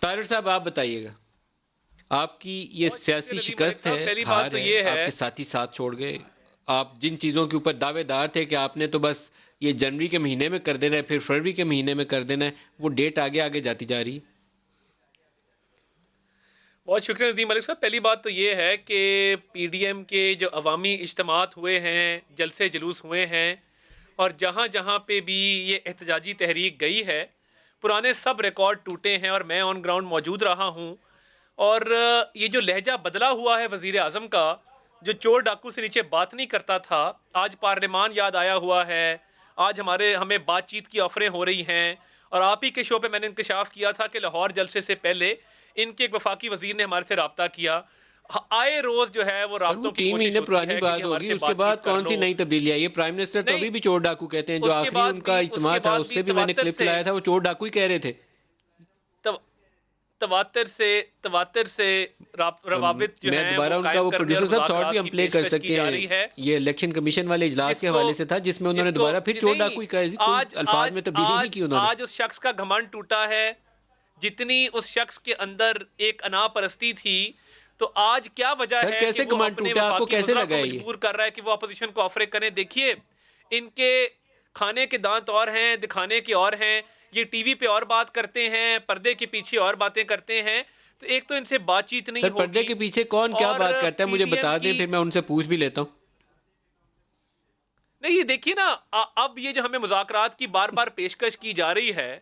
طاہر صاحب آپ بتائیے گا، آپ کی یہ بہت شکریہ سیاسی ندیم ملک شکست صاحب. ہے، پہلی بات ہار تو ہے، یہ آپ ہے کے ساتھی ساتھ چھوڑ گئے. آپ جن چیزوں کے اوپر دعوے دار تھے کہ آپ نے تو بس یہ جنوری کے مہینے میں کر دینا ہے، پھر فروری کے مہینے میں کر دینا ہے، وہ ڈیٹ آگے آگے جاتی جا رہی ہے. بہت شکریہ ندیم ملک صاحب. پہلی بات تو یہ ہے کہ پی ڈی ایم کے جو عوامی اجتماعات ہوئے ہیں، جلسے جلوس ہوئے ہیں، اور جہاں جہاں پہ بھی یہ احتجاجی تحریک گئی ہے، پرانے سب ریکارڈ ٹوٹے ہیں اور میں آن گراؤنڈ موجود رہا ہوں. اور یہ جو لہجہ بدلا ہوا ہے وزیر اعظم کا، جو چور ڈاکو سے نیچے بات نہیں کرتا تھا، آج پارلیمان یاد آیا ہوا ہے. آج ہمیں بات چیت کی آفریں ہو رہی ہیں. اور آپ ہی کے شو پہ میں نے انکشاف کیا تھا کہ لاہور جلسے سے پہلے ان کے ایک وفاقی وزیر نے ہمارے سے رابطہ کیا. آئے روز جو ہے وہ سر وہ رابطوں کی 3 مہینے کوشش ہوتی پرانی ہے کہ جی بات ہمارے ہوگی، سے اس کے بات بعد چیت کر کون سی لو. نئی تبدیلی آئی ہے؟ پرائم منسٹر تو نہیں، ابھی بھی چور ڈاکو کہتے ہیں. جو اس کے آخری بعد ان کا بھی اجتماع تھا اس سے بھی میں نے کلپ لایا تھا، وہ چور ڈاکو ہی کہہ رہے تھے. تواتر سے روابط جو میں ہیں وہ دوبارہ ان کا قائم وہ کرنے اور پروڈیوسر صاحب شارٹ بھی مذاکرات ہم کی پلے کر پیشکش کی سکتے جا ہیں. رہی ہے. یہ الیکشن کمیشن والے اجلاس جس کے کو حوالے سے تھا، جس میں انہوں جس نے کو دوبارہ پھر چور ڈاکو نہیں، ہی کہا. کوئی الفاظ میں تبدیلی نہیں کی انہوں نے. آج اس شخص کا گھمنڈ ٹوٹا ہے. جتنی اس شخص کے اندر ایک انا پرستی تھی، تو آج کیا وجہ سر ہے کہ کیسے وہ کمانڈ اپنے ٹوٹا؟ آپ کو وفاقی کیسے وزراء لگا کو ہے یہ؟ مجبور کر رہا ہے کہ وہ اپوزیشن کو آفریں کریں. دیکھیے، ان کے کھانے کے دانت اور ہیں، دکھانے کے اور ہیں. یہ ٹی وی پہ اور بات کرتے ہیں، پردے کے پیچھے اور باتیں کرتے ہیں. تو ایک تو ان سے بات چیت نہیں سر پردے ہوگی. کے پیچھے کون کیا اور بات کرتا ہے پی مجھے ڈی ایم بتا دیں، کی پھر میں ان سے پوچھ بھی لیتا ہوں. نہیں، یہ دیکھیے نا، اب یہ جو ہمیں مذاکرات کی بار بار پیشکش کی جا رہی ہے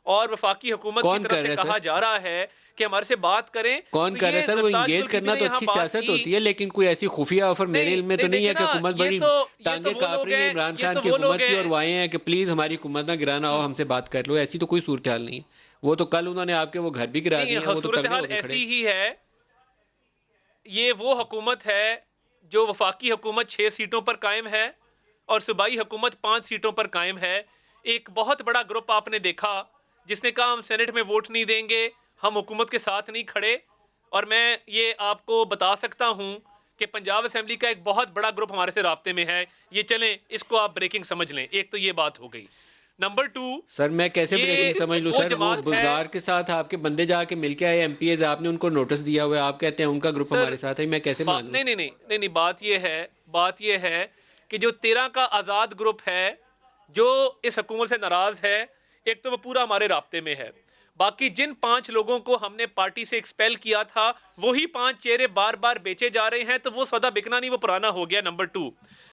اور وفاقی حکومت کی کون طرف کر سے رہا ہے کہا سر؟ جا رہا ہے کہ ہمارے سے بات کریں. کون تو کر رہا ہے یہ سر؟ وہ زرتاج انگیج گل بی بی کرنا نے تو یہاں اچھی بات سیاست کی. ہوتی ہے، لیکن کوئی ایسی خفیہ آفر میرے نہیں علم میں تو نہیں نہیں دیکھیں ہے کہ نا، حکومت یہ بڑی تو ٹانگیں وہ کانپ لوگ رہی ہیں ہیں، عمران یہ خان تو کی وہ لوگ حکومت کی، اور ہیں. وہ آئے ہیں کہ پلیز ہماری حکومت نہ گرانا ہو، ہم سے بات کر لو. ایسی تو کوئی صورتحال نہیں ہے. وہ تو کل انہوں نے آپ کے وہ گھر بھی گرا دیے ہیں، نہیں، وہ تو تگڑے صورتحال ہو کے کھڑے ہیں. ایسی ہی ہے. یہ وہ حکومت ہے جو وفاقی حکومت 6 سیٹوں پر قائم ہے اور صوبائی حکومت 5 سیٹوں پر قائم ہے. ایک بہت بڑا گروپ آپ نے دیکھا جس نے کہا ہم سینٹ میں ووٹ نہیں دیں گے، ہم حکومت کے ساتھ نہیں کھڑے. اور میں یہ آپ کو بتا سکتا ہوں کہ پنجاب اسمبلی کا ایک بہت بڑا گروپ ہمارے سے رابطے میں ہے. یہ چلیں، اس کو آپ بریکنگ سمجھ لیں. ایک تو یہ بات ہو گئی. نمبر 2، سر میں کیسے یہ بریکنگ سمجھ لوں وہ سر؟ وہ جماعت ہے. بزدار کے ساتھ آپ کے بندے جا کے مل کے آئے ایم پی ایز، آپ نے ان کو نوٹس دیا ہوا ہے، آپ کہتے ہیں ان کا گروپ سر ہمارے ساتھ ہے. میں کیسے مان لوں؟ نہیں، بات یہ ہے کہ جو 13 کا آزاد گروپ ہے جو اس حکومت سے ناراض ہے، ایک تو وہ پورا ہمارے رابطے میں ہے. باقی جن 5 لوگوں کو ہم نے پارٹی سے ایکسپیل کیا تھا، وہی 5 چہرے بار بار بیچے جا رہے ہیں. تو وہ سودا بکنا نہیں، وہ پرانا ہو گیا. نمبر 2،